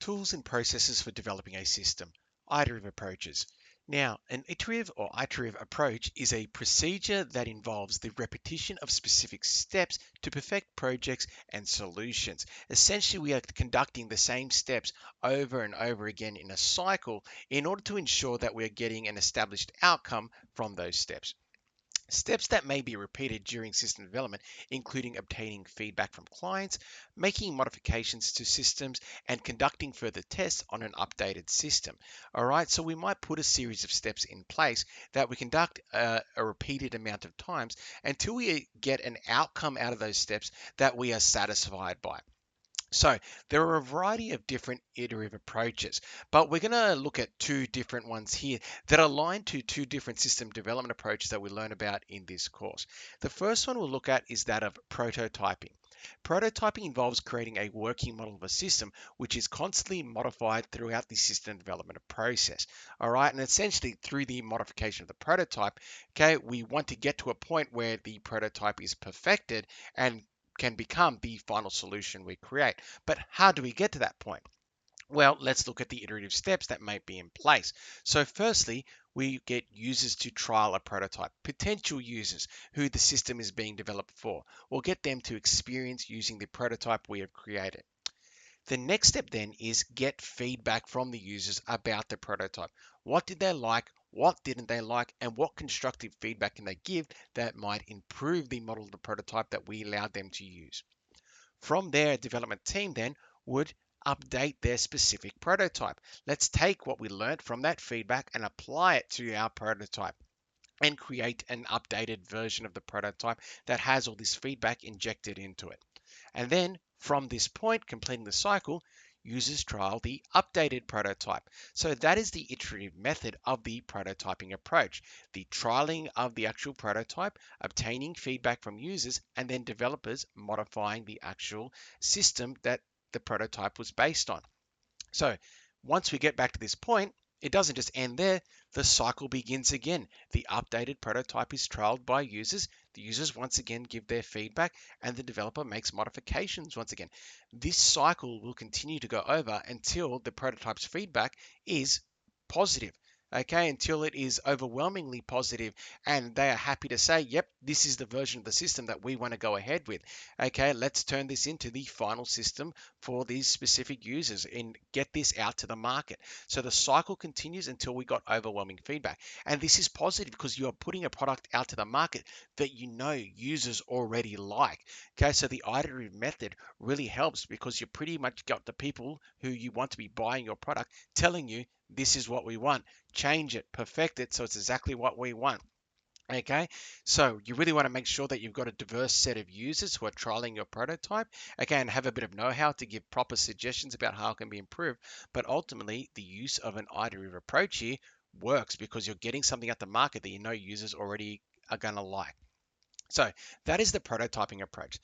Tools and processes for developing a system. Iterative approaches. Now, an iterative or iterative approach is a procedure that involves the repetition of specific steps to perfect projects and solutions. Essentially, we are conducting the same steps over and over again in a cycle in order to ensure that we are getting an established outcome from those steps. Steps that may be repeated during system development, including obtaining feedback from clients, making modifications to systems, and conducting further tests on an updated system. All right, so we might put a series of steps in place that we conduct a repeated amount of times until we get an outcome out of those steps that we are satisfied by. So there are a variety of different iterative approaches, but we're going to look at two different ones here that align to two different system development approaches that we learn about in this course. The first one we'll look at is that of prototyping. Prototyping involves creating a working model of a system which is constantly modified throughout the system development process. All right, and essentially through the modification of the prototype, okay, we want to get to a point where the prototype is perfected and can become the final solution we create. But how do we get to that point? Well, let's look at the iterative steps that might be in place. So firstly, we get users to trial a prototype, potential users who the system is being developed for. We'll get them to experience using the prototype we have created. The next step then is get feedback from the users about the prototype. What did they like? What didn't they like? And what constructive feedback can they give that might improve the model of the prototype that we allowed them to use? From there, a development team then would update their specific prototype. Let's take what we learned from that feedback and apply it to our prototype and create an updated version of the prototype that has all this feedback injected into it. And then from this point, completing the cycle, users trial the updated prototype. So that is the iterative method of the prototyping approach. The trialing of the actual prototype, obtaining feedback from users, and then developers modifying the actual system that the prototype was based on. So once we get back to this point, it doesn't just end there. The cycle begins again. The updated prototype is trialed by users. The users once again give their feedback and the developer makes modifications once again. This cycle will continue to go over until the prototype's feedback is positive. Okay, until it is overwhelmingly positive and they are happy to say, yep, this is the version of the system that we want to go ahead with. Okay, let's turn this into the final system for these specific users and get this out to the market. So the cycle continues until we got overwhelming feedback. And this is positive because you are putting a product out to the market that you know users already like. Okay, so the iterative method really helps because you pretty much got the people who you want to be buying your product telling you this is what we want. Change it, perfect it so it's exactly what we want. Okay, so you really want to make sure that you've got a diverse set of users who are trialing your prototype. Again, have a bit of know-how to give proper suggestions about how it can be improved. But ultimately, the use of an iterative approach here works because you're getting something at the market that you know users already are going to like. So that is the prototyping approach.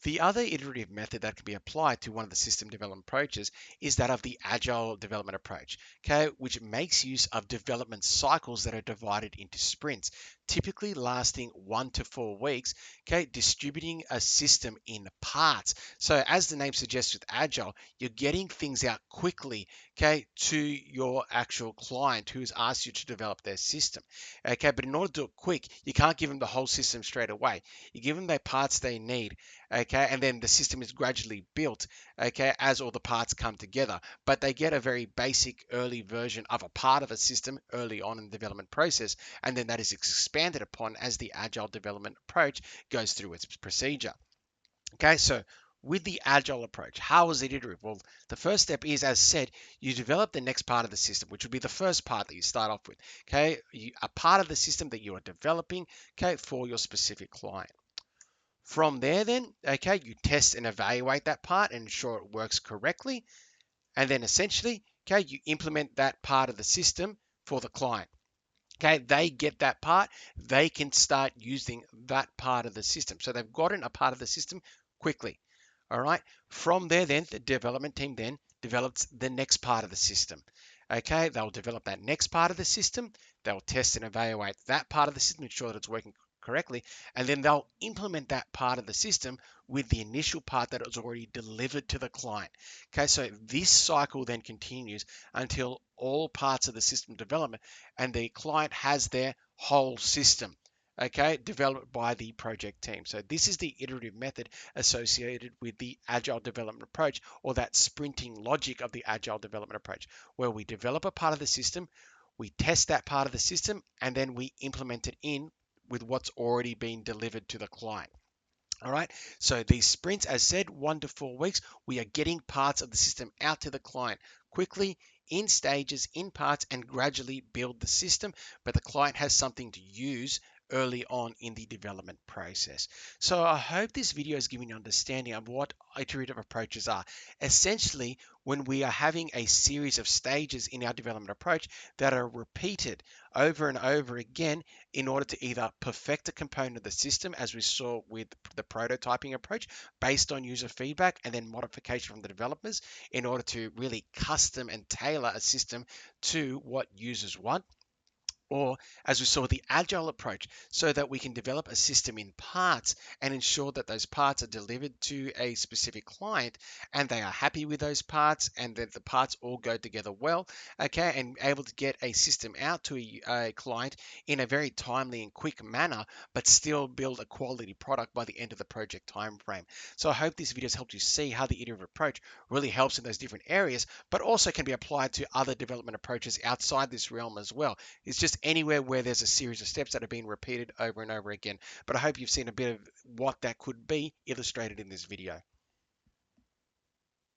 The other iterative method that can be applied to one of the system development approaches is that of the agile development approach, okay, which makes use of development cycles that are divided into sprints, typically lasting 1 to 4 weeks, okay, distributing a system in parts. So as the name suggests with agile, you're getting things out quickly, okay, to your actual client who's asked you to develop their system. Okay, but in order to do it quick, you can't give them the whole system straight away. You give them the parts they need, okay, and then the system is gradually built, okay, as all the parts come together. But they get a very basic early version of a part of a system early on in the development process, and then that is expanded upon as the agile development approach goes through its procedure. Okay, so with the agile approach, how is it iterative? Well, the first step is, as said, you develop the next part of the system, which would be the first part that you start off with. Okay, a part of the system that you are developing, okay, for your specific client. From there, then, okay, you test and evaluate that part and ensure it works correctly. And then essentially, okay, you implement that part of the system for the client. Okay, they get that part, they can start using that part of the system. So they've gotten a part of the system quickly. All right. From there, then the development team then develops the next part of the system. Okay, they'll develop that next part of the system. They'll test and evaluate that part of the system, ensure that it's working correctly, and then they'll implement that part of the system with the initial part that was already delivered to the client. Okay, so this cycle then continues until all parts of the system development and the client has their whole system, okay, developed by the project team. So this is the iterative method associated with the agile development approach, or that sprinting logic of the agile development approach, where we develop a part of the system, we test that part of the system, and then we implement it in with what's already been delivered to the client. All right, so these sprints, as said, 1 to 4 weeks, we are getting parts of the system out to the client quickly, in stages, in parts, and gradually build the system, but the client has something to use early on in the development process. So I hope this video is giving you an understanding of what iterative approaches are. Essentially, when we are having a series of stages in our development approach that are repeated over and over again in order to either perfect a component of the system, as we saw with the prototyping approach, based on user feedback and then modification from the developers in order to really custom and tailor a system to what users want. Or, as we saw, the agile approach, so that we can develop a system in parts and ensure that those parts are delivered to a specific client and they are happy with those parts and that the parts all go together well, okay, and able to get a system out to a client in a very timely and quick manner, but still build a quality product by the end of the project time frame. So I hope this video has helped you see how the iterative approach really helps in those different areas, but also can be applied to other development approaches outside this realm as well. It's just anywhere where there's a series of steps that are being repeated over and over again. But I hope you've seen a bit of what that could be illustrated in this video.